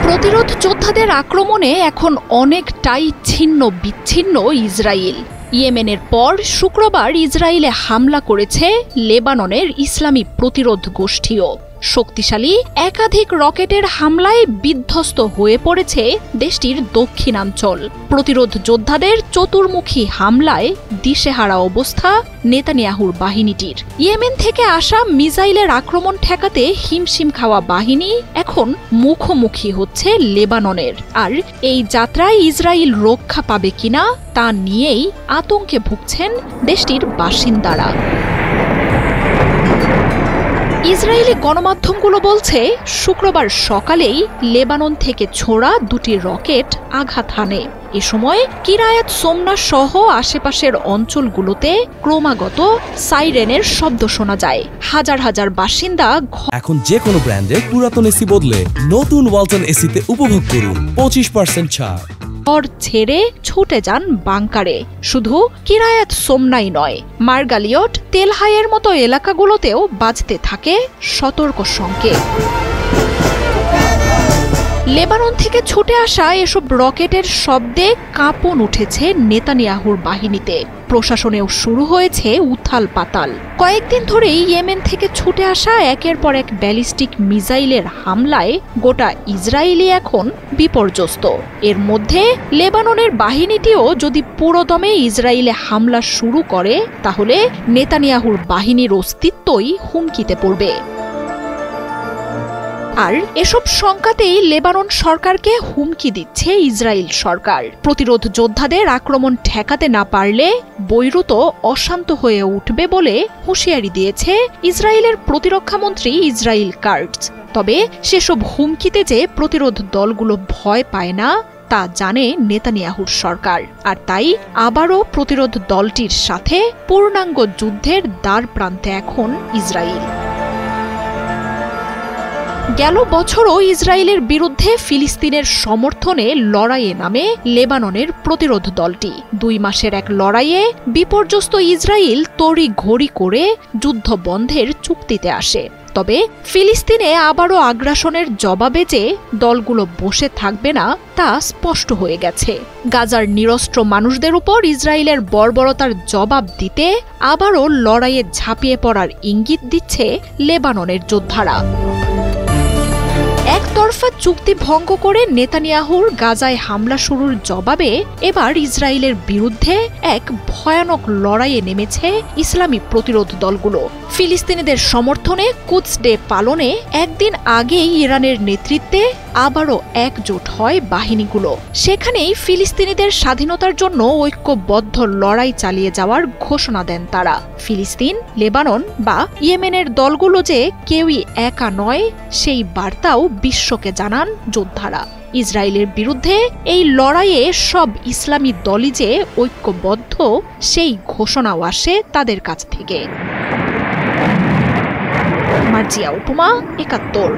প্রতিরোধ যোদ্ধাদের আক্রমণে এখন অনেকটাই ছিন্ন বিচ্ছিন্ন ইসরায়েল। ইয়েমেনের পর শুক্রবার ইসরায়েলে হামলা করেছে লেবাননের ইসলামী প্রতিরোধ গোষ্ঠীও। শক্তিশালী একাধিক রকেটের হামলায় বিধ্বস্ত হয়ে পড়েছে দেশটির দক্ষিণাঞ্চল। প্রতিরোধ যোদ্ধাদের চতুর্মুখী হামলায় দিশেহারা অবস্থা নেতানিয়াহুর বাহিনীটির। ইয়েমেন থেকে আসা মিসাইলের আক্রমণ ঠেকাতে হিমশিম খাওয়া বাহিনী এখন মুখোমুখি হচ্ছে লেবাননের। আর এই যাত্রায় ইসরায়েল রক্ষা পাবে কিনা তা নিয়েই আতঙ্কে ভুগছেন দেশটির বাসিন্দারা। ইসরায়েলি গণমাধ্যমগুলো বলছে শুক্রবার সকালেই লেবানন থেকে ছোড়া দুটি রকেট আঘাত হানে। এ সময় কিরায়াত সোমনা সহ আশেপাশের অঞ্চলগুলোতে ক্রমাগত সাইরেনের শব্দ শোনা যায়। হাজার হাজার বাসিন্দা এখন যে কোনো ব্র্যান্ডের পুরাতন এসি বদলে নতুন ওয়ালটন এসিতে উপভোগ করুন 25% ছাড়। ঘর ছেড়ে ছুটে যান বাংকারে। শুধু কিরায়াত সোমনাই নয়, মার্গালিয়ট, তেলহাইয়ের মতো এলাকাগুলোতেও বাজতে থাকে সতর্ক সংকেত। লেবানন থেকে ছুটে আসা এসব রকেটের শব্দে কাঁপন উঠেছে নেতানিয়াহুর বাহিনীতে। প্রশাসনেও শুরু হয়েছে উথাল পাতাল। কয়েকদিন ধরেই ইয়েমেন থেকে ছুটে আসা একের পর এক ব্যালিস্টিক মিসাইলের হামলায় গোটা ইসরায়েলি এখন বিপর্যস্ত। এর মধ্যে লেবাননের বাহিনীটিও যদি পুরোদমে ইসরায়েলে হামলা শুরু করে তাহলে নেতানিয়াহুর বাহিনীর অস্তিত্বই হুমকিতে পড়বে। আর এসব শঙ্কাতেই লেবানন সরকারকে হুমকি দিচ্ছে ইসরায়েল সরকার। প্রতিরোধ যোদ্ধাদের আক্রমণ ঠেকাতে না পারলে বৈরুত অশান্ত হয়ে উঠবে বলে হুঁশিয়ারি দিয়েছে ইসরায়েলের প্রতিরক্ষামন্ত্রী ইসরায়েল কাটজ। তবে সেসব হুমকিতে যে প্রতিরোধ দলগুলো ভয় পায় না তা জানে নেতানিয়াহুর সরকার। আর তাই আবারও প্রতিরোধ দলটির সাথে পূর্ণাঙ্গ যুদ্ধের দ্বার প্রান্তে এখন ইসরায়েল। গেল বছরও ইসরায়েলের বিরুদ্ধে ফিলিস্তিনের সমর্থনে লড়াইয়ে নামে লেবাননের প্রতিরোধ দলটি। 2 মাসের এক লড়াইয়ে বিপর্যস্ত ইসরায়েল তড়ি ঘড়ি করে যুদ্ধ বন্ধের চুক্তিতে আসে। তবে ফিলিস্তিনে আবারও আগ্রাসনের জবাবে যে দলগুলো বসে থাকবে না তা স্পষ্ট হয়ে গেছে। গাজার নিরস্ত্র মানুষদের উপর ইসরায়েলের বর্বরতার জবাব দিতে আবারও লড়াইয়ে ঝাঁপিয়ে পড়ার ইঙ্গিত দিচ্ছে লেবাননের যোদ্ধারা। একতরফা চুক্তি ভঙ্গ করে নেতানিয়াহুর গাজায় হামলা শুরুর জবাবে এবার ইসরায়েলের বিরুদ্ধে এক ভয়ানক লড়াইয়ে নেমেছে ইসলামী প্রতিরোধ দলগুলো। ফিলিস্তিনিদের সমর্থনে কুদস ডে পালনে একদিন আগেই ইরানের নেতৃত্বে আবারও একজোট হয় বাহিনীগুলো। সেখানেই ফিলিস্তিনিদের স্বাধীনতার জন্য ঐক্যবদ্ধ লড়াই চালিয়ে যাওয়ার ঘোষণা দেন তারা। ফিলিস্তিন, লেবানন বা ইয়েমেনের দলগুলো যে কেউই একা নয় সেই বার্তাও বিশ্বকে জানান যোদ্ধারা। ইসরায়েলের বিরুদ্ধে এই লড়াইয়ে সব ইসলামী দলই যে ঐক্যবদ্ধ সেই ঘোষণাও আসে তাদের কাছ থেকে। মার্জিয়া উপমা, ৭১।